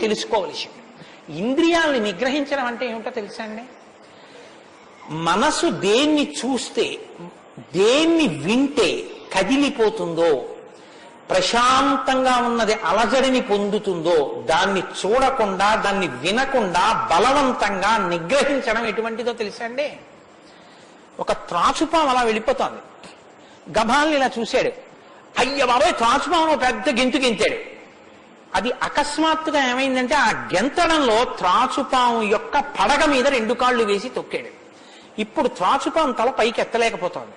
తెలుసుకోవలసింది. ఇంద్రియాలని నిగ్రహించడం అంటే ఏమిటో తెలుసా అండి? మనసు దేన్ని చూస్తే, దేన్ని వింటే కదిలిపోతుందో, ప్రశాంతంగా ఉన్నది అలజడిని పొందుతుందో దాన్ని చూడకుండా, దాన్ని వినకుండా బలవంతంగా నిగ్రహించడం ఎటువంటిదో తెలుసా అండి? ఒక త్రాచుపాం అలా వెళ్ళిపోతోంది. గభాల్ని ఇలా చూశాడు, అయ్య బాబాయ్ త్రాచుపాము పెద్ద గెంతు గెంతాడు. అది అకస్మాత్తుగా ఏమైందంటే ఆ గెంతడంలో త్రాచుపాము యొక్క పడగ మీద 2 కాళ్ళు వేసి తొక్కాడు. ఇప్పుడు త్రాచుపాము తల పైకి ఎత్తలేకపోతోంది.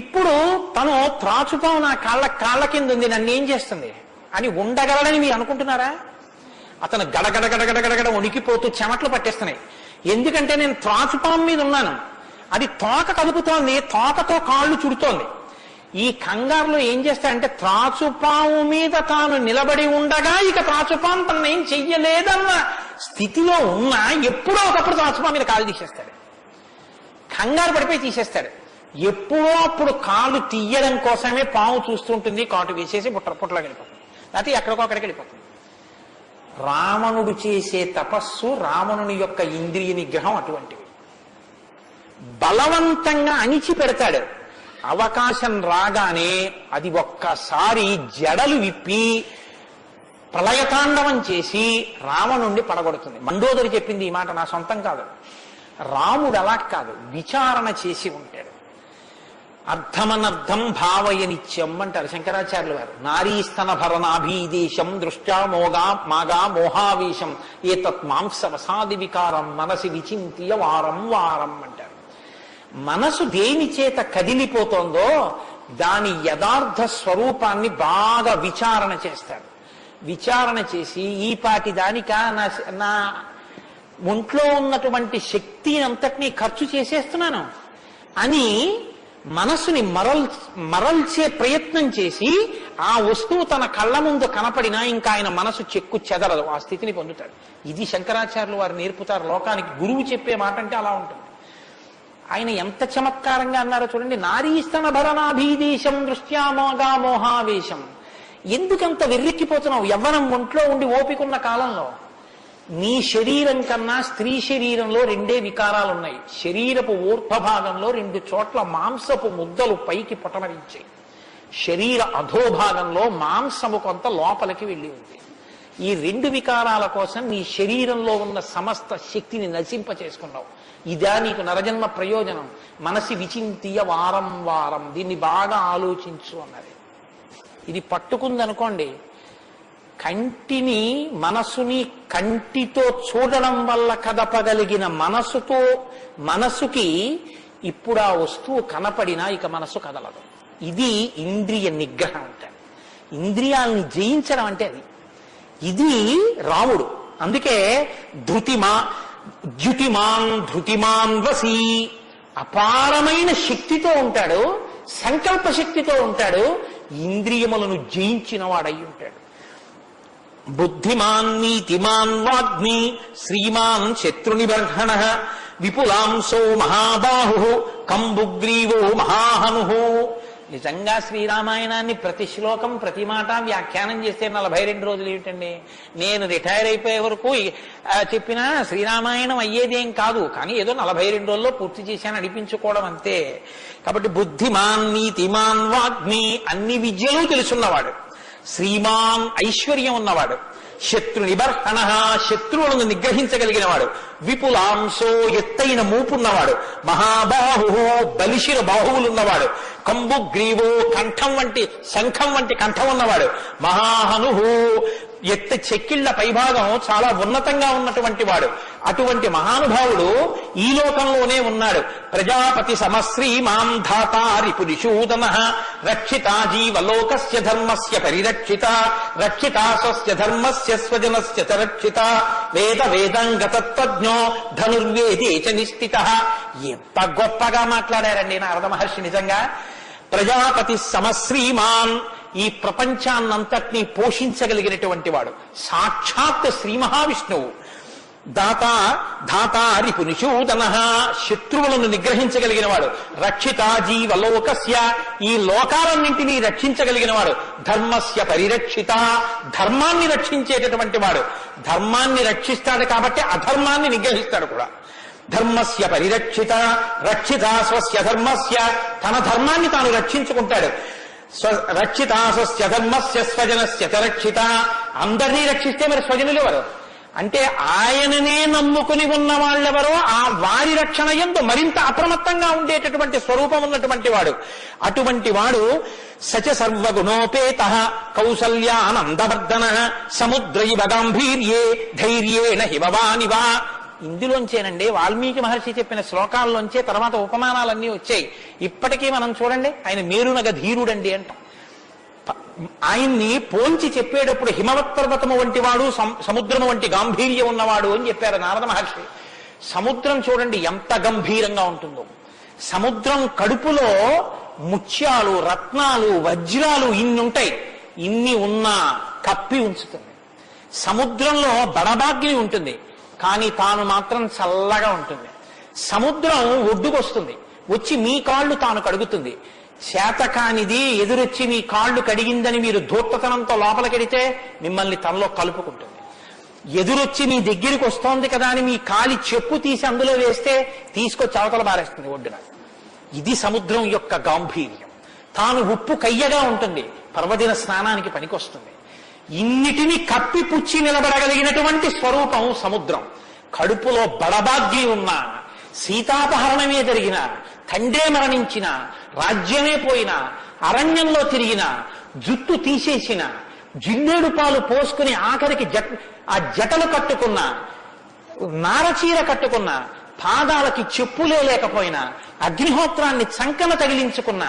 ఇప్పుడు తను త్రాచుపాము నా కాళ్ళ కింద ఉంది, నన్ను ఏం చేస్తుంది అని ఉండగలడని మీరు అనుకుంటున్నారా? అతను గడగడగడగడగడ వణికిపోతూ చెమట్లు పట్టేస్తున్నాయి. ఎందుకంటే నేను త్రాచుపాము మీద ఉన్నాను, అది తోక కదుపుతోంది, తోకతో కాళ్ళు చుడుతోంది. ఈ కంగారులో ఏం చేస్తాడంటే త్రాచుపాము మీద తాను నిలబడి ఉండగా ఇక త్రాచుపాము తనను ఏం చెయ్యలేదన్న స్థితిలో ఉన్నా ఎప్పుడో ఒకప్పుడు త్రాచుపాము మీద కాలు తీసేస్తాడు. కంగారు పడిపోయి తీసేస్తాడు. ఎప్పుడో అప్పుడు కాలు తీయడం కోసమే పాము చూస్తుంటుంది, కాటు వేసేసి పుట్లకి వెళ్ళిపోతుంది, లేకపోతే ఎక్కడికో అక్కడికి వెళ్ళిపోతుంది. రావణుడు చేసే తపస్సు, రావణుని యొక్క ఇంద్రియ నిగ్రహం అటువంటివి. బలవంతంగా అణిచి పెడతాడు. అవకాశం రాగానే అది ఒక్కసారి జడలు విప్పి ప్రళయతాండవం చేసి రావణుణ్ణి పడగొడుతుంది. మండోదరి చెప్పింది ఈ మాట, నా సొంతం కాదు. రాముడు అలా కాదు, విచారణ చేసి ఉంటాడు. అర్థమనర్థం భావయనిత్యం అంటారు శంకరాచార్యులు వారు. నారీస్తన భరనాభీదేశం దృష్ట్యా మాగా మోహావేశం ఏతత్ మాంసవసాది వికారం మనసి విచింత్య వారం వారం అంటారు. మనసు దేని చేత కదిలిపోతోందో దాని యథార్థ స్వరూపాన్ని బాగా విచారణ చేస్తాడు. విచారణ చేసి ఈ పాటి దానిక నా ఒంట్లో ఉన్నటువంటి శక్తి అంతటినీ ఖర్చు చేసేస్తున్నాను అని మనసుని మరల్చే ప్రయత్నం చేసి ఆ వస్తువు తన కళ్ళ ముందు కనపడినా ఇంకా ఆయన మనసు చెక్కు చెదరదు, ఆ స్థితిని పొందుతాడు. ఇది శంకరాచార్యులు వారు నేర్పుతారు లోకానికి. గురువు చెప్పే మాట అంటే అలా ఉంటుంది. ఆయన ఎంత చమత్కారంగా అన్నారో చూడండి. నారీస్తన భరనాభీదేశం దృష్ట్యామోగా మోహావేశం. ఎందుకంత వెర్రెక్కిపోతున్నావు? యవ్వనం ఒంట్లో ఉండి ఓపికన్న కాలంలో నీ శరీరం కన్నా స్త్రీ శరీరంలో 2 వికారాలు ఉన్నాయి. శరీరపు ఊర్ధ్వభాగంలో 2 చోట్ల మాంసపు ముద్దలు పైకి పొటమరించాయి. శరీర అధోభాగంలో మాంసము కొంత లోపలికి వెళ్ళి ఉంది. ఈ 2 వికారాల కోసం నీ శరీరంలో ఉన్న సమస్త శక్తిని నశింప చేసుకున్నావు. ఇదా నీకు నరజన్మ ప్రయోజనం? మనసి విచింతియ వారం వారం, దీన్ని బాగా ఆలోచించు అన్నది. ఇది పట్టుకుందనుకోండి, కంటిని మనసుని కంటితో చూడడం వల్ల కదపగలిగిన మనసుకి ఇప్పుడు ఆ వస్తువు కనపడినా ఇక మనసు కదలదు. ఇది ఇంద్రియ నిగ్రహం అంటారు. ఇంద్రియాలని జయించడం అంటే అది. ఇది రాముడు. అందుకే ధృతిమాన్ వసి, అపారమైన శక్తితో ఉంటాడు, సంకల్ప శక్తితో ఉంటాడు, ఇంద్రియములను జయించిన వాడై ఉంటాడు. బుద్ధిమాన్ నీతిమాన్ వాగ్మి శ్రీమాన్ శత్రునిబర్హణ విపులాంశో మహాబాహు కంబుగ్రీవో మహాహను. నిజంగా శ్రీరామాయణాన్ని ప్రతి శ్లోకం ప్రతి మాట వ్యాఖ్యానం చేస్తే 42 రోజులు ఏమిటండి? నేను రిటైర్ అయిపోయే వరకు చెప్పినా శ్రీరామాయణం అయ్యేదేం కాదు. కానీ ఏదో 42 రోజుల్లో పూర్తి చేశాను అనిపించుకోవడం అంతే. కాబట్టి బుద్ధిమాన్ నీతిమాన్ వాగ్మి, అన్ని విద్యలు తెలుసున్నవాడు, శ్రీమాన్ ఐశ్వర్యం ఉన్నవాడు, శత్రు నిబర్హణ శత్రువులను నిగ్రహించగలిగిన వాడు, విపులాంశో ఎత్తైన మూపున్నవాడు, మహాబాహు బలిశిర బాహువులున్నవాడు, కంబుగ్రీవో కంఠం వంటి శంఖం వంటి కంఠం ఉన్నవాడు, మహాహను చెక్కిళ్ల పైభాగం చాలా ఉన్నతంగా ఉన్నటువంటి వాడు. అటువంటి మహానుభావుడు ఈ లోకంలోనే ఉన్నాడు. ప్రజాపతి సమశ్రీమాం ధాతా రిపురిషూదన రక్షితా జీవలోకస్య ధర్మస్య పరిరక్షిత రక్షితా స్వస్య ధర్మస్య స్వజనస్య చ రక్షిత వేదంగతత్వజ్ఞో ధనుర్వేదే చ నిష్ఠిత. ఎంత గొప్పగా మాట్లాడారండి నారద మహర్షి. నిజంగా ప్రజాపతి సమశ్రీమాన్, ఈ ప్రపంచాన్నంతటినీ పోషించగలిగినటువంటి వాడు, సాక్షాత్ శ్రీ మహావిష్ణువు. ధాతారి పునిషూదన, శత్రువులను నిగ్రహించగలిగిన వాడు. రక్షిత జీవలోకస్య, ఈ లోకాలన్నింటినీ రక్షించగలిగిన వాడు. ధర్మస్య పరిరక్షిత, ధర్మాన్ని రక్షించేటటువంటి వాడు. ధర్మాన్ని రక్షిస్తాడు కాబట్టి అధర్మాన్ని నిగ్రహిస్తాడు కూడా. ధర్మస్య పరిరక్షిత రక్షిత స్వస్య ధర్మస్య, తన ధర్మాన్ని తాను రక్షించుకుంటాడు. రక్షిత స్వస్య ధర్మస్య స్వజనస్య రక్షిత, అందరినీ రక్షిస్తే మరి స్వజనులు ఎవరు అంటే ఆయననే నమ్ముకుని ఉన్న వాళ్ళెవరో ఆ వారి రక్షణ యందు మరింత అప్రమత్తంగా ఉండేటటువంటి స్వరూపం ఉన్నటువంటి వాడు. అటువంటి వాడు సచ సర్వగుణోపేత కౌసల్యానందవర్ధన సముద్రైవ గాంభీర్యే ధైర్యేణ హిమవానివా. ఇందులోంచేనండి వాల్మీకి మహర్షి చెప్పిన శ్లోకాల్లోంచే తర్వాత ఉపమానాలన్నీ వచ్చాయి. ఇప్పటికీ మనం చూడండి ఆయన మేరునగ ధీరుడండి అంటాం. ఆయన్ని పోల్చి చెప్పేటప్పుడు హిమవత్ పర్వతము వంటి వాడు, సముద్రము వంటి గాంభీర్యం ఉన్నవాడు అని చెప్పారు నారద మహర్షి. సముద్రం చూడండి ఎంత గంభీరంగా ఉంటుందో. సముద్రం కడుపులో ముత్యాలు, రత్నాలు, వజ్రాలు ఇన్ని ఉంటాయి. ఇన్ని ఉన్నా కప్పి ఉంచుతుంది. సముద్రంలో బడబాగ్ని ఉంటుంది, కానీ తాను మాత్రం చల్లగా ఉంటుంది. సముద్రం ఒడ్డుకొస్తుంది, వచ్చి మీ కాళ్ళు తాను కడుగుతుంది. చేతకానిది ఎదురొచ్చి మీ కాళ్ళు కడిగిందని మీరు ధూర్తతనంతో లోపలికెడితే మిమ్మల్ని తనలో కలుపుకుంటుంది. ఎదురొచ్చి మీ దగ్గరికి వస్తోంది కదా అని మీ కాలి చెప్పు తీసి అందులో వేస్తే తీసుకొచ్చి అవతల బారేస్తుంది ఒడ్డున. ఇది సముద్రం యొక్క గాంభీర్యం. తాను ఉప్పు కయ్యగా ఉంటుంది, పర్వదిన స్నానానికి పనికొస్తుంది. ఇన్నిటిని కప్పిపుచ్చి నిలబడగలిగినటువంటి స్వరూపం సముద్రం. కడుపులో బడబాగ్గి ఉన్న, సీతాపహరణమే జరిగిన, తండ్రే మరణించిన, రాజ్యమే పోయిన, అరణ్యంలో తిరిగిన, జుట్టు తీసేసిన, జిల్లేడు పాలు పోసుకుని ఆఖరికి ఆ జటలు కట్టుకున్న, నారచీర కట్టుకున్న, పాదాలకి చెప్పులే లేకపోయినా, అగ్నిహోత్రాన్ని చంకన తగిలించుకున్న,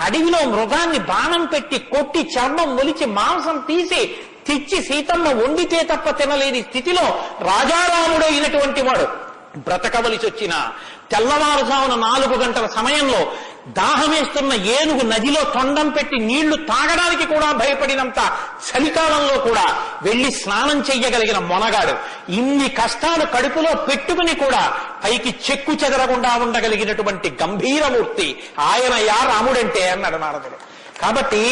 అడవిలో మృగాన్ని బాణం పెట్టి కొట్టి చర్మం ఒలిచి మాంసం తీసి తెచ్చి సీతమ్మ వండితే తప్ప తినలేని స్థితిలో రాజారాముడైనటువంటి వాడు బ్రతకవలసి వచ్చిన, తెల్లవారుజామున 4 గంటల సమయంలో దాహమేస్తున్న ఏనుగు నదిలో తొండం పెట్టి నీళ్లు తాగడానికి కూడా భయపడినంత చలికాలంలో కూడా వెళ్లి స్నానం చెయ్యగలిగిన మొనగాడు. ఇన్ని కష్టాలు కడుపులో పెట్టుకుని కూడా పైకి చెక్కు చెదరకుండా ఉండగలిగినటువంటి గంభీరమూర్తి ఆయనయా రాముడంటే అన్నాడు నారదుడు. కాబట్టి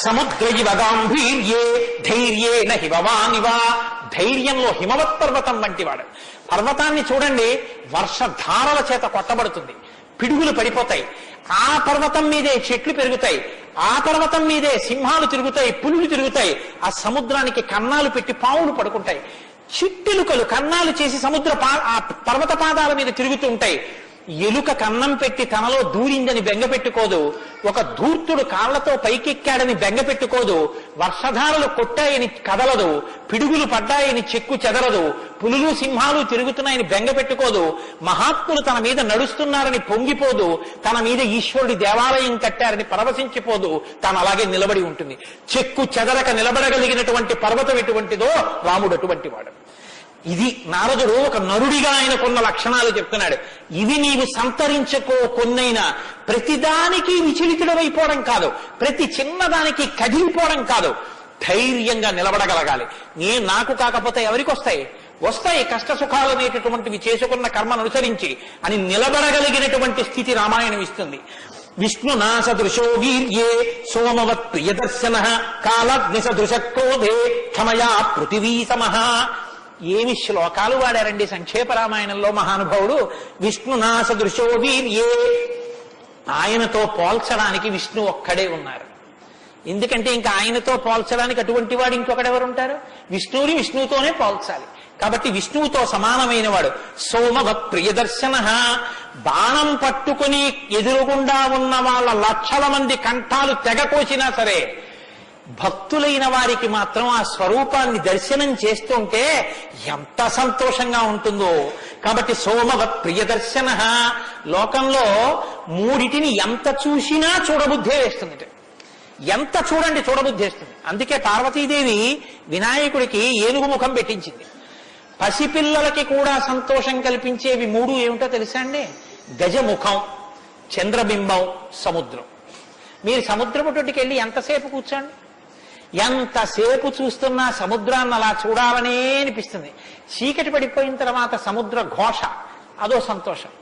సముద్రైవ గాంభీర్యే ధైర్యేణ హిమవానివా, ధైర్యంలో హిమవత్ పర్వతం వంటివాడు. పర్వతాన్ని చూడండి, వర్షధారల చేత కొట్టబడుతుంది, పిడుగులు పడిపోతాయి. ఆ పర్వతం మీదే చెట్లు పెరుగుతాయి, ఆ పర్వతం మీదే సింహాలు తిరుగుతాయి, పులులు తిరుగుతాయి. ఆ సముద్రానికి కన్నాలు పెట్టి పావులు పడుకుంటాయి. చిట్టెలుకలు కన్నాలు చేసి ఆ పర్వత పాదాల మీద తిరుగుతూ ఉంటాయి. ఎలుక కన్నం పెట్టి తనలో దూరిందని బెంగపెట్టుకోదు, ఒక ధూర్తుడు కాళ్లతో పైకెక్కాడని బెంగపెట్టుకోదు, వర్షధారలు కొట్టాయని కదలదు, పిడుగులు పడ్డాయని చెక్కు చెదరదు, పులులు సింహాలు తిరుగుతున్నాయని బెంగపెట్టుకోదు, మహాత్ములు తన మీద నడుస్తున్నారని పొంగిపోదు, తన మీద ఈశ్వరుడి దేవాలయం కట్టారని పరవశించిపోదు, తాను అలాగే నిలబడి ఉంటుంది. చెక్కు చెదరక నిలబడగలిగినటువంటి పర్వతం ఎటువంటిదో రాముడు అటువంటి వాడు. ఇది నారదుడు ఒక నరుడిగా ఆయనకున్న లక్షణాలు చెప్తున్నాడు. ఇవి నీవు సంతరించుకో, కొన్నైనా ప్రతిదానికి విచలితుడమైపోవడం కాదు, ప్రతి చిన్నదానికి కదిలిపోవడం కాదు, ధైర్యంగా నిలబడగలగాలి. నాకు కాకపోతే ఎవరికి వస్తాయి కష్ట సుఖాలు అనేటటువంటివి చేసుకున్న కర్మను అనుసరించి అని నిలబడగలిగినటువంటి స్థితి రామాయణం ఇస్తుంది. విష్ణునా సదృశో వీర్యే సోమవత్ ప్రియదర్శన కాలగ్ని సదృశ క్రోధే క్షమయా పృథివీ సమః. ఏమి శ్లోకాలు వాడారండి సంక్షేప రామాయణంలో మహానుభావుడు. విష్ణునా సదృశో వీర్యే, ఆయనతో పోల్చడానికి విష్ణు ఒక్కడే ఉన్నారు. ఎందుకంటే ఇంకా ఆయనతో పోల్చడానికి అటువంటి వాడు ఇంకొకడెవరుంటారు? విష్ణువుని విష్ణువుతోనే పోల్చాలి. కాబట్టి విష్ణువుతో సమానమైన వాడు. సోమవత్ ప్రియదర్శన, బాణం పట్టుకుని ఎదురుగుండా ఉన్న వాళ్ళ లక్షల మంది కంఠాలు తెగకోసినా సరే భక్తులైన వారికి మాత్రం ఆ స్వరూపాన్ని దర్శనం చేస్తుంటే ఎంత సంతోషంగా ఉంటుందో. కాబట్టి సోమవత్ ప్రియదర్శన, లోకంలో మూడిటిని ఎంత చూసినా చూడబుద్ధే వేస్తుంది. ఎంత చూడండి చూడబుద్ధి వేస్తుంది. అందుకే పార్వతీదేవి వినాయకుడికి ఏనుగు ముఖం పెట్టించింది. పసిపిల్లలకి కూడా సంతోషం కల్పించేవి 3 ఏమిటో తెలుసా అండి? గజముఖం, చంద్రబింబం, సముద్రం. మీరు సముద్రపు ఒడ్డుకి వెళ్ళి ఎంతసేపు కూర్చోండి, ఎంతసేపు చూస్తున్నా సముద్రాన్ని అలా చూడాలనే అనిపిస్తుంది. చీకటి పడిపోయిన తర్వాత సముద్ర ఘోష అదో సంతోషం,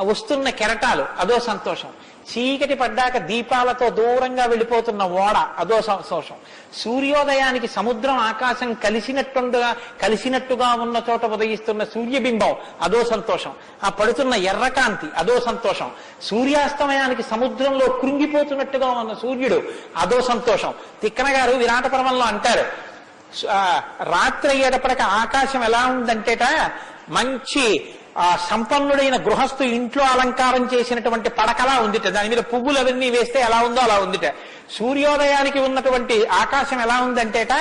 వస్తున్న కెరటాలు అదో సంతోషం, చీకటి పడ్డాక దీపాలతో దూరంగా వెళ్ళిపోతున్న ఓడ అదో సంతోషం, సూర్యోదయానికి సముద్రం ఆకాశం కలిసినట్టుగా ఉన్న చోట ఉదయిస్తున్న సూర్యబింబం అదో సంతోషం, ఆ పడుతున్న ఎర్రకాంతి అదో సంతోషం, సూర్యాస్తమయానికి సముద్రంలో కృంగిపోతున్నట్టుగా ఉన్న సూర్యుడు అదో సంతోషం. తిక్కన గారు విరాట పర్వంలో అంటారు, రాత్రి అయ్యేటప్పటికి ఆకాశం ఎలా ఉందంటేట మంచి సంపన్నుడైన గృహస్థు ఇంట్లో అలంకారం చేసినటువంటి పడకలా ఉందిట, దాని మీద పువ్వులు అవన్నీ వేస్తే ఎలా ఉందో అలా ఉందిట. సూర్యోదయానికి ఉన్నటువంటి ఆకాశం ఎలా ఉందంటేట,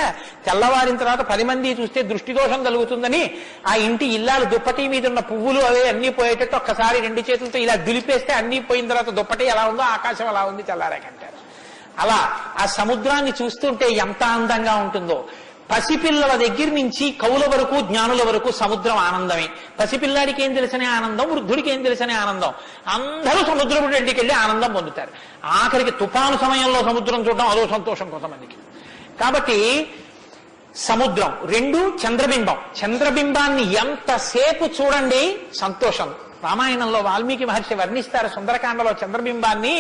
తెల్లవారిన తర్వాత 10 మంది చూస్తే దృష్టి దోషం కలుగుతుందని ఆ ఇంటి ఇల్లాలు దుప్పటి మీద ఉన్న పువ్వులు అవే అన్ని పోయేటట్టు ఒక్కసారి 2 చేతులతో ఇలా దులిపేస్తే అన్ని పోయిన తర్వాత దుప్పటి ఎలా ఉందో ఆకాశం అలా ఉంది తెల్లారాకంటారు. అలా ఆ సముద్రాన్ని చూస్తుంటే ఎంత అందంగా ఉంటుందో. పసిపిల్లల దగ్గర నుంచి కవుల వరకు జ్ఞానుల వరకు సముద్రం ఆనందమే. పసిపిల్లాడికి ఏం తెలిసనే ఆనందం, వృద్ధుడికి ఏం తెలిసనే ఆనందం. అందరూ సముద్రపు ఇంటికి వెళ్ళి ఆనందం పొందుతారు. ఆఖరికి తుఫాను సమయంలో సముద్రం చూడడం అదో సంతోషం కొంతమందికి. కాబట్టి సముద్రం 2 చంద్రబింబం. చంద్రబింబాన్ని ఎంతసేపు చూడండి సంతోషం. రామాయణంలో వాల్మీకి మహర్షి వర్ణిస్తారు సుందరకాండలో చంద్రబింబాన్ని,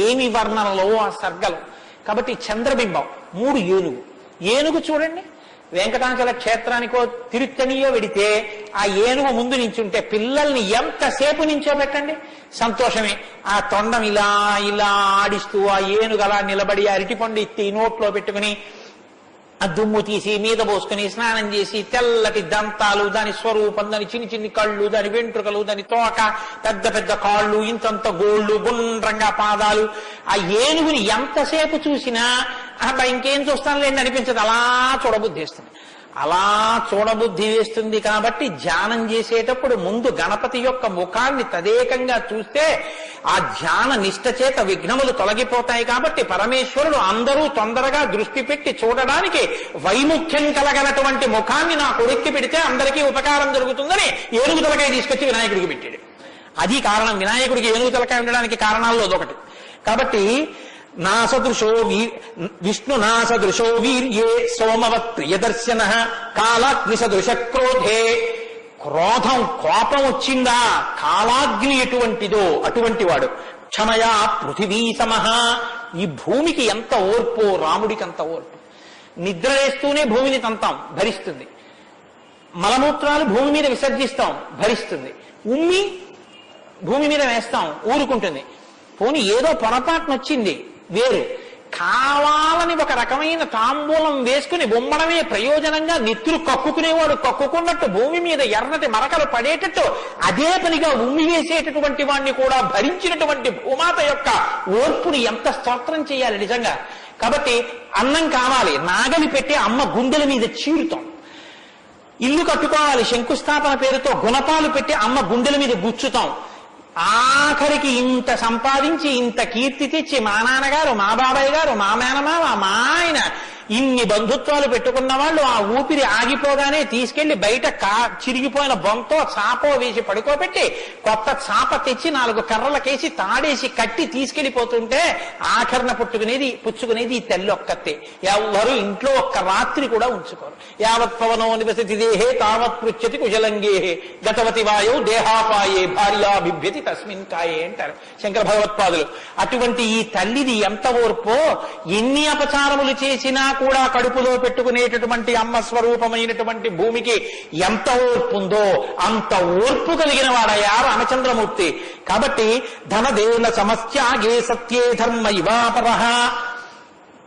ఏమి వర్ణనలో ఆ సర్గలు. కాబట్టి చంద్రబింబం. 3 ఏనుగు. ఏనుగు చూడండి, వెంకటాచల క్షేత్రానికో తిరుత్తనియో వెడితే ఆ ఏనుగు ముందు నించుంటే పిల్లల్ని ఎంతసేపు నించోబెట్టండి సంతోషమే. ఆ తొండం ఇలా ఇలా ఆడిస్తూ ఆ ఏనుగు అలా నిలబడి అరటిపండు ఎత్తి నోట్లో పెట్టుకుని ఆ దుమ్ము తీసి మీద పోసుకుని స్నానం చేసి తెల్లటి దంతాలు, దాని స్వరూపం, దాని చిన్ని కళ్ళు, దాని వెంట్రుకలు, దాని తోక, పెద్ద పెద్ద కాళ్ళు, ఇంతంత గోళ్ళు, గుండ్రంగా పాదాలు. ఆ ఏనుగుని ఎంతసేపు చూసినా అబ్బా ఇంకేం చూస్తానులేండి అనిపించదు, అలా చూడబుద్ధి వేస్తుంది. అలా చూడబుద్ధి వేస్తుంది కాబట్టి ధ్యానం చేసేటప్పుడు ముందు గణపతి యొక్క ముఖాన్ని తదేకంగా చూస్తే ఆ ధ్యాన నిష్ట చేత విఘ్నములు తొలగిపోతాయి. కాబట్టి పరమేశ్వరుడు అందరూ తొందరగా దృష్టి పెట్టి చూడడానికి వైముఖ్యం కలగనటువంటి ముఖాన్ని నా కొడుక్కి పెడితే అందరికీ ఉపకారం జరుగుతుందని ఏనుగు తలకాయ తీసుకొచ్చి వినాయకుడికి పెట్టాడు. అది కారణం. వినాయకుడికి ఏనుగు తలకాయ ఉండడానికి కారణాల్లో అదొకటి. కాబట్టి విష్ణు నాసదృశో వీర్యే సోమవత్ ప్రియదర్శన కాలాగ్ని సదృశ క్రోధే. క్రోధం, కోపం వచ్చిందా కాలాగ్ని ఎటువంటిదో అటువంటి వాడు. క్షమయా పృథివీ సమః. ఈ భూమికి ఎంత ఓర్పో రాముడికి అంత ఓర్పు. నిద్రలేస్తూనే భూమిని తంతాం, భరిస్తుంది. మలమూత్రాలు భూమి మీద విసర్జిస్తాం, భరిస్తుంది. ఉమ్మి భూమి మీద వేస్తాం, ఊరుకుంటుంది. పోనీ ఏదో పొరపాటున వచ్చింది వేరు. కావాలని ఒక రకమైన తాంబూలం వేసుకుని బొమ్మడమే ప్రయోజనంగా నెత్తురు కక్కుకునేవాడు కక్కుకున్నట్టు భూమి మీద ఎర్రటి మరకలు పడేటట్టు అదే పనిగా ఉమ్మి వేసేటటువంటి వాడిని కూడా భరించినటువంటి భూమాత యొక్క ఓర్పుని ఎంత స్తోత్రం చేయాలి నిజంగా. కాబట్టి అన్నం కావాలి, నాగలి పెట్టి అమ్మ గుండెల మీద చీరుతాం. ఇల్లు కట్టుకోవాలి, శంకుస్థాపన పేరుతో గుణపాలు పెట్టి అమ్మ గుండెల మీద గుచ్చుతాం. ఆఖరికి ఇంత సంపాదించి ఇంత కీర్తి తెచ్చి మా నాన్నగారు, మా బాబాయ్ గారు, మా మేనమామ, మా ఆయన ఇన్ని బంధుత్వాలు పెట్టుకున్న వాళ్ళు ఆ ఊపిరి ఆగిపోగానే తీసుకెళ్లి బయట చిరిగిపోయిన బొంతో చాపో వేసి పడుకోబెట్టి కొత్త చాప తెచ్చి 4 కర్రలకేసి తాడేసి కట్టి తీసుకెళ్లిపోతుంటే ఆఖరణ పుచ్చుకునేది ఈ తెల్లి ఒక్కతే. ఎవరు ఇంట్లో ఒక్క రాత్రి కూడా ఉంచుకోరు. యావత్ పవనో నివసతి దేహే తావత్ పృచ్చతి కుశలంగేహే గతవతి వాయో దేహాపాయే భార్యా బిభ్యతి తస్మిన్ కాయే అంటారు శంకర భగవత్పాదులు. అటువంటి ఈ తల్లిది ఎంత ఓర్పో. ఎన్ని అపచారములు చేసినా కూడా కడుపులో పెట్టుకునేటటువంటి అమ్మ స్వరూపమైనటువంటి భూమికి ఎంత ఓర్పు ఉందో అంత ఓర్పు కలిగిన వాడయ్యా రామచంద్రమూర్తి. కాబట్టి ధనదేన సమస్యాగే సత్యే ధర్మ ఇవాపరః.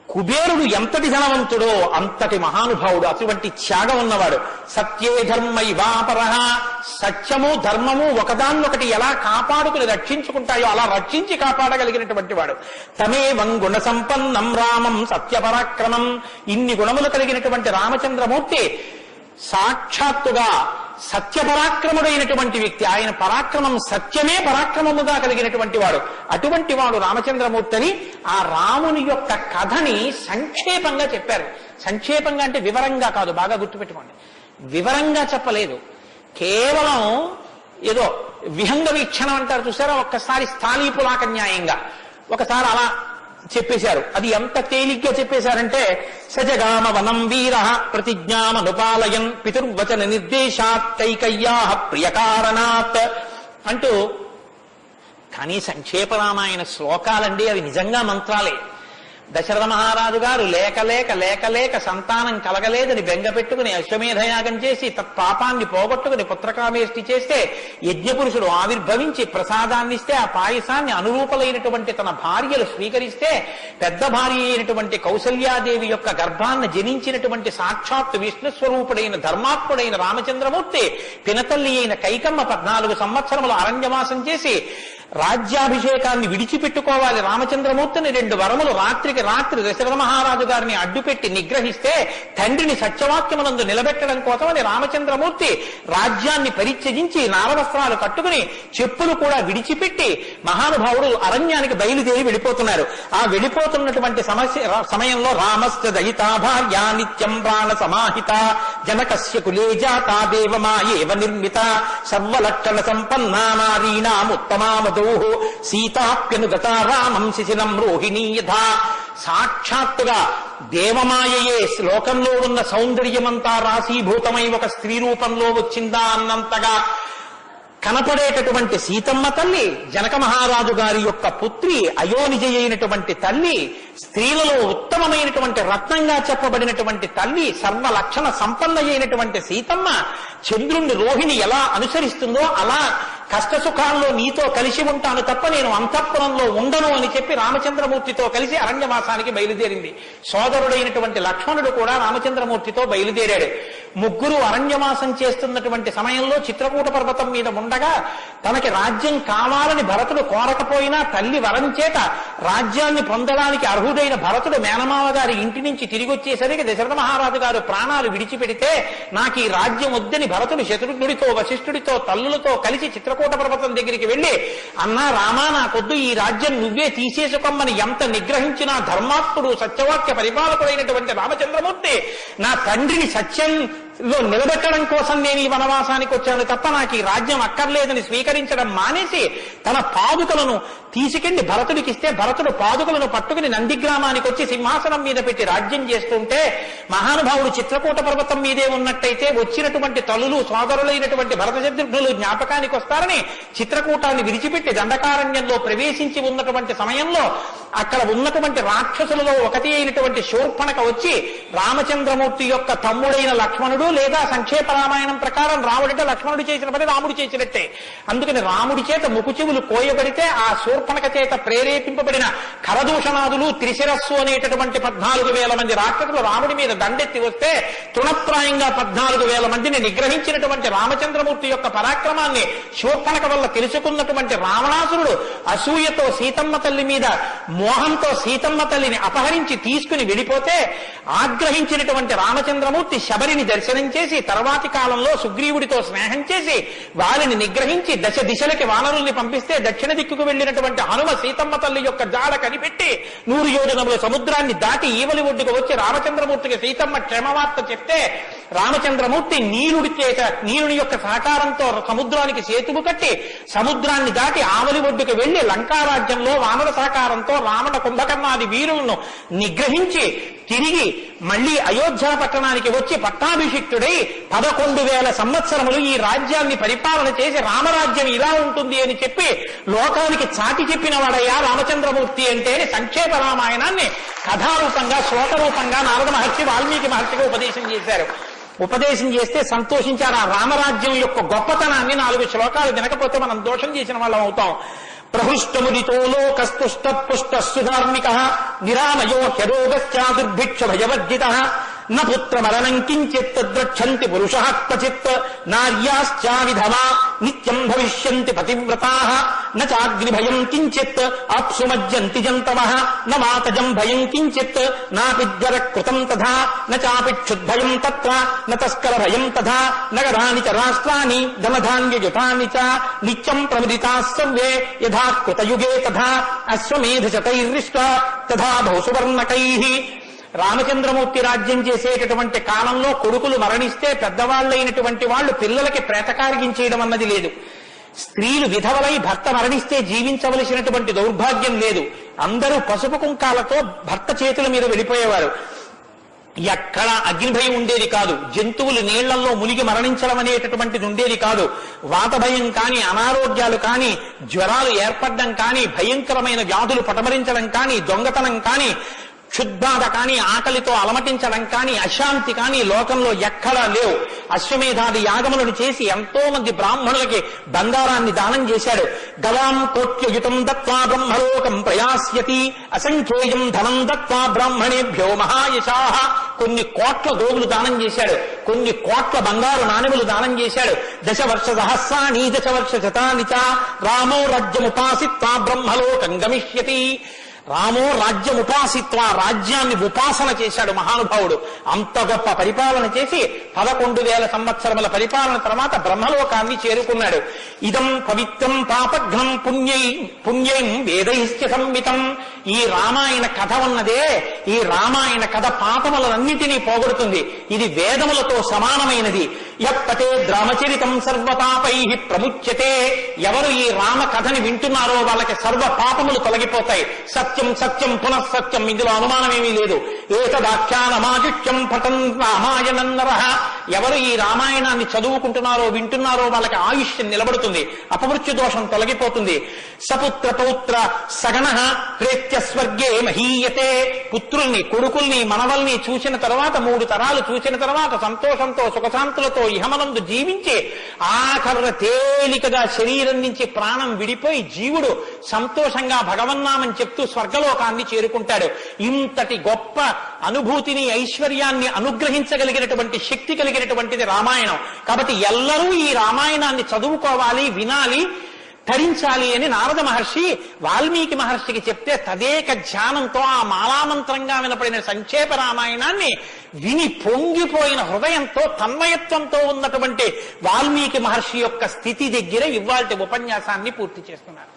కుబేరుడు ఎంతటి ధనవంతుడో అంతటి మహానుభావుడు, అటువంటి త్యాగం ఉన్నవాడు. సత్యే ధర్మ ఇవాపరః. సత్యము ధర్మము ఒకదాన్నొకటి ఎలా కాపాడుకుని రక్షించుకుంటాయో అలా రక్షించి కాపాడగలిగినటువంటి వాడు. తమేవం గుణ సంపన్నం రామం సత్యపరాక్రమం. ఇన్ని గుణములు కలిగినటువంటి రామచంద్రమూర్తి సాక్షాత్తుగా సత్యపరాక్రముడైనటువంటి వ్యక్తి. ఆయన పరాక్రమం సత్యమే పరాక్రమముగా కలిగినటువంటి వాడు. అటువంటి వాడు రామచంద్రమూర్తిని ఆ రాముని యొక్క కథని సంక్షేపంగా చెప్పారు. సంక్షేపంగా అంటే వివరంగా కాదు, బాగా గుర్తుపెట్టుకోండి. వివరంగా చెప్పలేదు, కేవలం ఏదో విహంగ వీక్షణం అంటారు చూసారా, ఒక్కసారి స్థాళీపులాక న్యాయంగా ఒకసారి అలా చెప్పేశారు. అది ఎంత తేలిగ్గా చెప్పేశారంటే, సజగామ వనం వీర ప్రతిజ్ఞామనుపాలయన్ పితుర్వచన నిర్దేశాత్ కైకయ్యా ప్రియకారణాత్ అంటూ. కానీ సంక్షేప రామాయణ శ్లోకాలండి, అవి నిజంగా మంత్రాలే. దశరథ మహారాజు గారు లేక లేక లేక లేక సంతానం కలగలేదని బెంగ పెట్టుకుని అశ్వమేధయాగం చేసి తత్పాపాన్ని పోగొట్టుకుని పుత్రకామేష్టి చేస్తే యజ్ఞపురుషుడు ఆవిర్భవించి ప్రసాదాన్నిస్తే ఆ పాయసాన్ని అనురూపలైనటువంటి తన భార్యలు స్వీకరిస్తే పెద్ద భార్య అయినటువంటి కౌసల్యాదేవి యొక్క గర్భాన్ని జనించినటువంటి సాక్షాత్ విష్ణు స్వరూపుడైన ధర్మాత్ముడైన రామచంద్రమూర్తి పినతల్లి అయిన కైకమ్మ 14 సంవత్సరములు అరణ్యవాసం చేసి రాజ్యాభిషేకాన్ని విడిచిపెట్టుకోవాలి రామచంద్రమూర్తిని 2 వరములు రాత్రికి రాత్రి దశరథ మహారాజు గారిని అడ్డుపెట్టి నిగ్రహిస్తే తండ్రిని సత్యవాక్యమునందు నిలబెట్టడం కోసమని రామచంద్రమూర్తి రాజ్యాన్ని పరిత్యజించి నారవస్త్రాలు కట్టుకుని చెప్పులు కూడా విడిచిపెట్టి మహానుభావుడు అరణ్యానికి బయలుదేరి వెళ్ళిపోతున్నారు. ఆ వెళ్ళిపోతున్నటువంటి సమయంలో రామస్య దయితా భార్య నిత్యం ప్రాణ సమాహిత జనకస్య కులే జాతా దేవమాయేవ నిర్మిత సర్వలక్షణ సంపన్నా నారీణాముత్తమామదో సీతాప్యనుగత రామం శిశినం రోహిణీ యథా. సాక్షాత్తుగా దేవమాయయే లోకంలో ఉన్న సౌందర్యమంతా రాశీభూతమై ఒక స్త్రీ రూపంలో వచ్చిందా అన్నంతగా కనపడేటటువంటి సీతమ్మ తల్లి, జనక మహారాజు గారి యొక్క పుత్రి, అయోనిజ అయినటువంటి తల్లి, స్త్రీలలో ఉత్తమమైనటువంటి రత్నంగా చెప్పబడినటువంటి తల్లి, సర్వలక్షణ సంపన్న అయినటువంటి సీతమ్మ చంద్రుణ్ణి రోహిణి ఎలా అనుసరిస్తుందో అలా కష్టసుఖాల్లో నీతో కలిసి ఉంటాను తప్ప నేను అంతఃపురంలో ఉండను అని చెప్పి రామచంద్రమూర్తితో కలిసి అరణ్యవాసానికి బయలుదేరింది. సోదరుడైనటువంటి లక్ష్మణుడు కూడా రామచంద్రమూర్తితో బయలుదేరాడు. ముగ్గురు అరణ్యవాసం చేస్తున్నటువంటి సమయంలో చిత్రకూట పర్వతం మీద ఉండగా తనకి రాజ్యం కావాలని భరతుడు కోరకపోయినా తల్లి వరం చేత రాజ్యాన్ని పొందడానికి అర్హుడైన భరతుడు మేనమావ గారి ఇంటి నుంచి తిరిగి వచ్చేసరికి దశరథ మహారాజు గారు ప్రాణాలు విడిచిపెడితే నాకు ఈ రాజ్యం వద్దని భరతుడు శత్రుఘ్నుడితో వశిష్ఠుడితో తల్లులతో కలిసి చిత్రకూట పర్వతం దగ్గరికి వెళ్లి, అన్నా రామా నాకొద్దు, ఈ రాజ్యం నువ్వే తీసేసుకోమని ఎంత నిగ్రహించినా ధర్మాత్ముడు సత్యవాక్య పరిపాలకుడైనటువంటి రామచంద్రమూర్తి నా తండ్రిని సత్యంలో నిలబెట్టడం కోసం నేను ఈ వనవాసానికి వచ్చాను తప్ప నాకు ఈ రాజ్యం అక్కర్లేదని స్వీకరించడం మానేసి తన పాదుకలను తీసుకెళ్లి భరతుడికి ఇస్తే భరతుడు పాదుకలను పట్టుకుని నందిగ్రామానికి వచ్చి సింహాసనం మీద పెట్టి రాజ్యం చేస్తుంటే మహానుభావుడు చిత్రకూట పర్వతం మీదే ఉన్నట్టయితే వచ్చినటువంటి తల్లులు సోదరులైనటువంటి భరత శత్రుఘ్నులు జ్ఞాపకానికి వస్తారని చిత్రకూటాన్ని విడిచిపెట్టి దండకారణ్యంలో ప్రవేశించి ఉన్నటువంటి సమయంలో అక్కడ ఉన్నటువంటి రాక్షసులలో ఒకటి అయినటువంటి శూర్పణక వచ్చి రామచంద్రమూర్తి యొక్క తమ్ముడైన లక్ష్మణుడు, లేదా సంక్షేప రామాయణం ప్రకారం రాముడిటే లక్ష్మణుడు చేసిన పని రాముడు చేసినట్టే, అందుకని రాముడి చేత ముకుచెవులు కోయబడితే ఆ శూర్పణక చేత ప్రేరేపింపబడిన కరదూషణాదులు త్రిశిరస్సు అనేటటువంటి 14,000 మంది రాక్షసులు రాముడి మీద దండెత్తి వస్తే తృణప్రాయంగా 14,000 మందిని నిగ్రహించినటువంటి రామచంద్రమూర్తి యొక్క పరాక్రమాన్ని శూర్పణక వల్ల తెలుసుకున్నటువంటి రావణాసురుడు అసూయతో సీతమ్మ తల్లి మీద మోహంతో సీతమ్మ తల్లిని అపహరించి తీసుకుని వెళ్ళిపోతే ఆగ్రహించినటువంటి రామచంద్రమూర్తి శబరిని దర్శనం చేసి తర్వాతి కాలంలో సుగ్రీవుడితో స్నేహం చేసి వారిని నిగ్రహించి దశ దిశలకి వానరుల్ని పంపిస్తే దక్షిణ దిక్కుకు వెళ్లినటువంటి హనుమ సీతమ్మ తల్లి యొక్క జాడ కనిపెట్టి 100 యోజనముల సముద్రాన్ని దాటి ఈవలి ఒడ్డుకు వచ్చి రామచంద్రమూర్తికి సీతమ్మ క్షేమవార్త చెప్తే రామచంద్రమూర్తి నీరుని యొక్క సహకారంతో సముద్రానికి సేతువు కట్టి సముద్రాన్ని దాటి ఆవలి ఒడ్డుకు వెళ్లి లంకారాజ్యంలో వానర సహకారంతో రావణ కుంభకర్ణాది వీరులను నిగ్రహించి తిరిగి మళ్లీ అయోధ్య పట్టణానికి వచ్చి పట్టాభిషిక్తుడై 11,000 సంవత్సరములు ఈ రాజ్యాన్ని పరిపాలన చేసి రామరాజ్యం ఇలా ఉంటుంది అని చెప్పి లోకానికి చాటి చెప్పిన వాడయ్యా రామచంద్రమూర్తి అంటే సంక్షేప రామాయణాన్ని కథారూపంగా శ్లోకరూపంగా నారద మహర్షి వాల్మీకి మహర్షిగా ఉపదేశం చేశారు. ఉపదేశం చేస్తే సంతోషించారు. ఆ రామరాజ్యం యొక్క గొప్పతనాన్ని 4 శ్లోకాలు వినకపోతే మనం దోషం చేసిన వాళ్ళం అవుతాం. ప్రహృష్టముదితో లోకస్తుష్ట పుష్ట సుధార్మిక నిరామయో హ్యరోగశ్చాదుర్భిక్ష భయవర్జిత న పుత్రమరణం కించిత్ ద్రక్షంతి పురుషః క్వచిత్ నార్యాశ్చా విధవా నిత్యం భవిష్యంతి పతివ్రతాః న చాగ్నిభయం కించిత్ ఆప్సుమజ్జంతి జంతవః న మాతజం భయం కించిత్ నాపి జ్వరకృతం తథా న చాపి క్షుద్భయం తత్ర న తస్కర భయం తథా న గదాని చ రాష్ట్రాని ధనధాన్యయుతాని చ నిత్యం ప్రముదితాః సర్వే యథా కృతయుగే తథా అశ్వమేధశతైర్రిష్టా తథా బహుసువర్ణకైః. రామచంద్రమూర్తి రాజ్యం చేసేటటువంటి కాలంలో కొడుకులు మరణిస్తే పెద్దవాళ్లైనటువంటి వాళ్ళు పిల్లలకి ప్రేతకార్యం చేయడం అన్నది లేదు. స్త్రీలు విధవలై భర్త మరణిస్తే జీవించవలసినటువంటి దౌర్భాగ్యం లేదు. అందరూ పసుపు కుంకాలతో భర్త చేతుల మీద వెళ్ళిపోయేవారు. ఎక్కడ అగ్నిభయం ఉండేది కాదు. జంతువులు నీళ్లలో మునిగి మరణించడం అనేటటువంటిది ఉండేది కాదు. వాత భయం కానీ, అనారోగ్యాలు కానీ, జ్వరాలు ఏర్పడడం కానీ, భయంకరమైన వ్యాధులు పటమరించడం కానీ, దొంగతనం కానీ, క్షుద్బాధ కానీ, ఆకలితో అలమటించడం కానీ, అశాంతి కానీ లోకంలో ఎక్కడా లేవు. అశ్వమేధాది యాగములను చేసి ఎంతో మంది బ్రాహ్మణులకి బంగారాన్ని దానం చేశాడు. గవాం కోట్యయుతం దత్వా బ్రహ్మలోకం ప్రయాస్యతి అసంఖ్యేయం ధనం దత్వా బ్రాహ్మణేభ్యో మహాయశాః. కొన్ని కోట్ల గోవులు దానం చేశాడు, కొన్ని కోట్ల బంగారు నాణెములు దానం చేశాడు. దశవర్ష సహస్రాణి దశవర్ష శతాని చ రామో రాజ్యముపాసిత్వా బ్రహ్మలోకం గమిష్యతి. రామో రాజ్యముపాసిత్వ, రాజ్యాన్ని ఉపాసన చేశాడు మహానుభావుడు. అంత గొప్ప పరిపాలన చేసి 11,000 సంవత్సరముల పరిపాలన తర్వాత బ్రహ్మలోకాన్ని చేరుకున్నాడు. ఇదం పవిత్రం పాపఘ్నం పుణ్యం వేదైశ్చ సంవితం. ఈ రామాయణ కథ ఉన్నదే, ఈ రామాయణ కథ పాపములన్నింటినీ పోగొడుతుంది. ఇది వేదములతో సమానమైనది. యప్పతే రామచరితం సర్వపాపై ప్రముచ్యతే. ఎవరు ఈ రామ కథని వింటున్నారో వాళ్ళకి సర్వ పాపములు తొలగిపోతాయి. సత్యం సత్యం పునఃసత్యం, ఇందులో అనుమానమేమీ లేదు. ఏతదాఖ్యానమాదిత్యం పఠన్ రామాయణం నరః. ఎవరు ఈ రామాయణాన్ని చదువుకుంటున్నారో వింటున్నారో వాళ్ళకి ఆయుష్యం నిలబడుతుంది, అపమృత్యు దోషం తొలగిపోతుంది. సపుత్ర పౌత్ర సగణః ప్రేత్య స్వర్గే మహీయతే. పుత్రుల్ని, కొడుకుల్ని, మనవల్ని చూసిన తర్వాత 3 తరాలు చూసిన తర్వాత సంతోషంతో సుఖశాంతులతో ఇహమనందు జీవించి ఆఖరున తేలికగా శరీరం నుంచి ప్రాణం విడిపోయి జీవుడు సంతోషంగా భగవన్నామని చెప్తూ స్వర్గలోకాన్ని చేరుకుంటాడు. ఇంతటి గొప్ప అనుభూతిని, ఐశ్వర్యాన్ని అనుగ్రహించగలిగినటువంటి శక్తి కలిగినటువంటిది రామాయణం. కాబట్టి ఎల్లరూ ఈ రామాయణాన్ని చదువుకోవాలి, వినాలి, ధరించాలి అని నారద మహర్షి వాల్మీకి మహర్షికి చెప్తే తదేక ధ్యానంతో ఆ మాలామంత్రంగా వినపడిన సంక్షేప రామాయణాన్ని విని పొంగిపోయిన హృదయంతో తన్మయత్వంతో ఉన్నటువంటి వాల్మీకి మహర్షి యొక్క స్థితి దగ్గర ఇవాల్టి ఉపన్యాసాన్ని పూర్తి చేస్తున్నారు.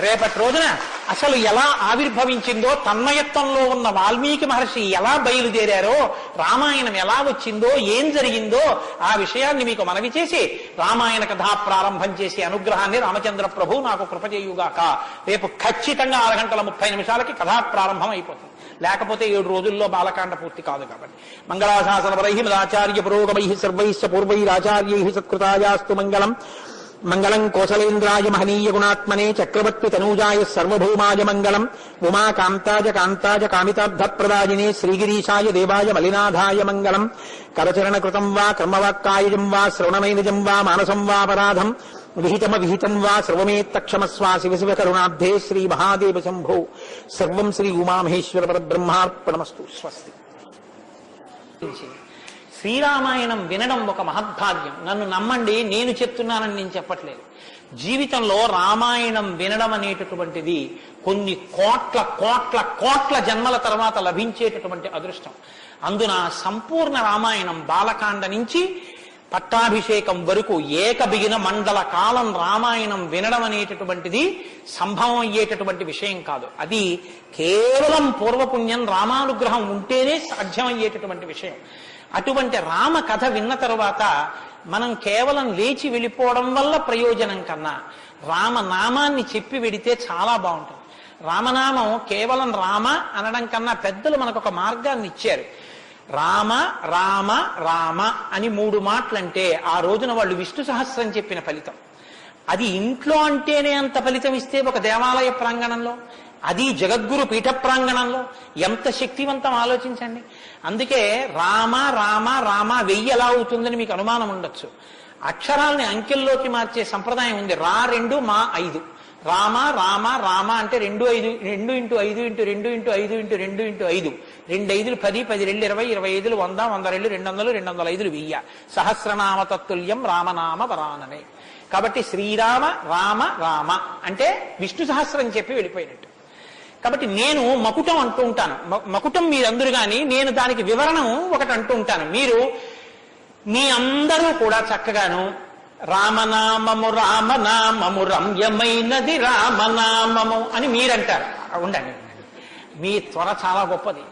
రేపటి రోజున అసలు ఎలా ఆవిర్భవించిందో, తన్మయత్వంలో ఉన్న వాల్మీకి మహర్షి ఎలా బయలుదేరారో, రామాయణం ఎలా వచ్చిందో, ఏం జరిగిందో ఆ విషయాన్ని మీకు మనవి చేసి రామాయణ కథా ప్రారంభం చేసే అనుగ్రహాన్ని రామచంద్ర ప్రభు నాకు కృపచేయుగాక. రేపు ఖచ్చితంగా 6:30 కథా ప్రారంభం అయిపోతుంది. లేకపోతే 7 రోజుల్లో బాలకాండ పూర్తి కాదు. కాబట్టి మంగళాశాసనపరై మదాచార్య పురోగమై సర్వైశ్చ పూర్వైరాచార్యై సత్కృతాయాస్తు మంగళం. మంగళం కోసలేంద్రాయ మహనీయ గుణాత్మనే చక్రవర్తి తనూజాయ సర్వభౌమాయ మంగళం. ఉమాకాంతాయ కాంతాయ కామితార్థప్రదాయినే శ్రీగిరీశాయ దేవాయ మలినాథాయ మంగళం. కరచరణ కృతం వా కర్మవాక్కాయజం వా శ్రవణమైనజం వా మానసం వా పరాధం విహితం వా సర్వమేత్తక్షమస్వా శివ శివ కరుణాబ్ధే శ్రీ మహాదేవ శంభో. సర్వం శ్రీ ఉమామహేశ్వర పరబ్రహ్మార్పణమస్తు. స్వస్తి. శ్రీరామాయణం వినడం ఒక మహద్భాగ్యం. నన్ను నమ్మండి, నేను చెప్తున్నానని నేను చెప్పట్లేదు. జీవితంలో రామాయణం వినడం అనేటటువంటిది కొన్ని కోట్ల కోట్ల కోట్ల జన్మల తర్వాత లభించేటటువంటి అదృష్టం. అందున సంపూర్ణ రామాయణం బాలకాండ నుంచి పట్టాభిషేకం వరకు ఏకబిగిన మండల కాలం రామాయణం వినడం అనేటటువంటిది సంభవం అయ్యేటటువంటి విషయం కాదు. అది కేవలం పూర్వపుణ్యం, రామానుగ్రహం ఉంటేనే సాధ్యమయ్యేటటువంటి విషయం. అటువంటి రామ కథ విన్న తరువాత మనం కేవలం లేచి వెళ్ళిపోవడం వల్ల ప్రయోజనం కన్నా రామనామాన్ని చెప్పి వెడితే చాలా బాగుంటుంది. రామనామం కేవలం రామ అనడం కన్నా పెద్దలు మనకు ఒక మార్గాన్ని ఇచ్చారు. రామ రామ రామ అని 3 మాటలంటే ఆ రోజున వాళ్ళు విష్ణు సహస్రం చెప్పిన ఫలితం. అది ఇంట్లో అంటేనే అంత ఫలితం ఇస్తే ఒక దేవాలయ ప్రాంగణంలో, అది జగద్గురు పీఠ ప్రాంగణంలో ఎంత శక్తివంతం ఆలోచించండి. అందుకే రామ రామ రామ 1000 ఎలా అవుతుందని మీకు అనుమానం ఉండొచ్చు. అక్షరాల్ని అంకెల్లోకి మార్చే సంప్రదాయం ఉంది. 2 మా 5 రామ రామ రామ అంటే 2 5 2 × 5 × 2 × 5 × 2 × 5 2 5 10 10 2 20 20 100 100 200 205 1000 సహస్రనామ తత్తుల్యం రామనామ వరాననే. కాబట్టి శ్రీరామ రామ రామ అంటే విష్ణు సహస్రం చెప్పి వెళ్ళిపోయినట్టు. కాబట్టి నేను మకుటం అంటూ ఉంటాను. మకుటం మీరందరూ కానీ నేను దానికి వివరణం ఒకటి అంటూ ఉంటాను. మీరు మీ అందరూ కూడా చక్కగాను రామనామము రామనామము రమ్యమైనది రామనామము అని మీరంటారు. ఉండండి, మీ త్వర చాలా గొప్పది.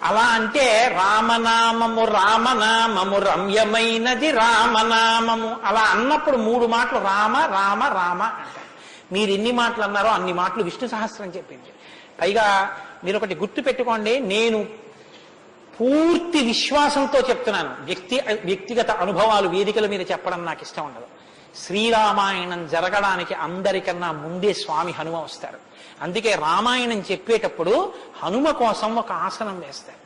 అలా అంటే రామనామము రామనామము రమ్యమైనది రామనామము అలా అన్నప్పుడు 3 మాటలు రామ రామ రామ అంటారు. మీరు ఎన్ని మాటలు అన్నారో అన్ని మాటలు విష్ణు సహస్రం చెప్పింది. పైగా మీరు ఒకటి గుర్తు పెట్టుకోండి, నేను పూర్తి విశ్వాసంతో చెప్తున్నాను. వ్యక్తిగత అనుభవాలు వేదికల మీద చెప్పడం నాకు ఇష్టం ఉండదు. శ్రీరామాయణం జరగడానికి అందరికన్నా ముందే స్వామి హనుమ వస్తారు. అందుకే రామాయణం చెప్పేటప్పుడు హనుమ కోసం ఒక ఆసనం వేస్తారు.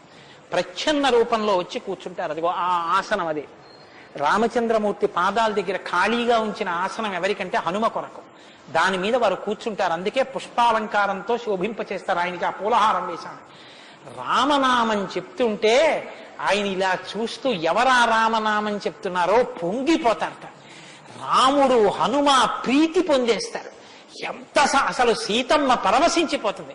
ప్రచ్ఛన్న రూపంలో వచ్చి కూర్చుంటారు. అదిగో ఆ ఆసనం అదే రామచంద్రమూర్తి పాదాల దగ్గర ఖాళీగా ఉంచిన ఆసనం ఎవరికంటే హనుమ కొరకు. దాని మీద వారు కూర్చుంటారు. అందుకే పుష్పాలంకారంతో శోభింపచేస్తారు. ఆయనకి ఆ పూలహారం వేశాను. రామనామం చెప్తుంటే ఆయన ఇలా చూస్తూ ఎవరా రామనామం చెప్తున్నారో పొంగిపోతారట. రాముడు హనుమ ప్రీతి పొందేస్తారు. ఎంత అసలు సీతమ్మ పరవశించిపోతుంది.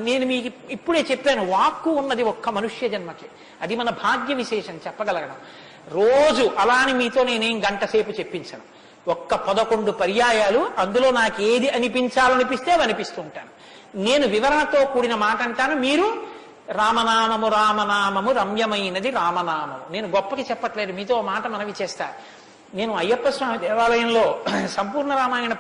నేను మీకు ఇప్పుడే చెప్పాను, వాక్కు ఉన్నది ఒక్క మనుష్య జన్మకి. అది మన భాగ్య విశేషం చెప్పగలగడం. రోజు అలా అని మీతో నేనేం గంట సేపు చెప్పించను. ఒక్క 11 పర్యాయాలు అందులో నాకు ఏది అనిపించాలనిపిస్తే అవి అనిపిస్తూ ఉంటాను. నేను వివరణతో కూడిన మాట అంటాను, మీరు రామనామము రామనామము రమ్యమైనది రామనామము. నేను గొప్పకి చెప్పట్లేదు, మీతో మాట మనవి చేస్తా. నేను అయ్యప్ప స్వామి దేవాలయంలో సంపూర్ణ రామాయణ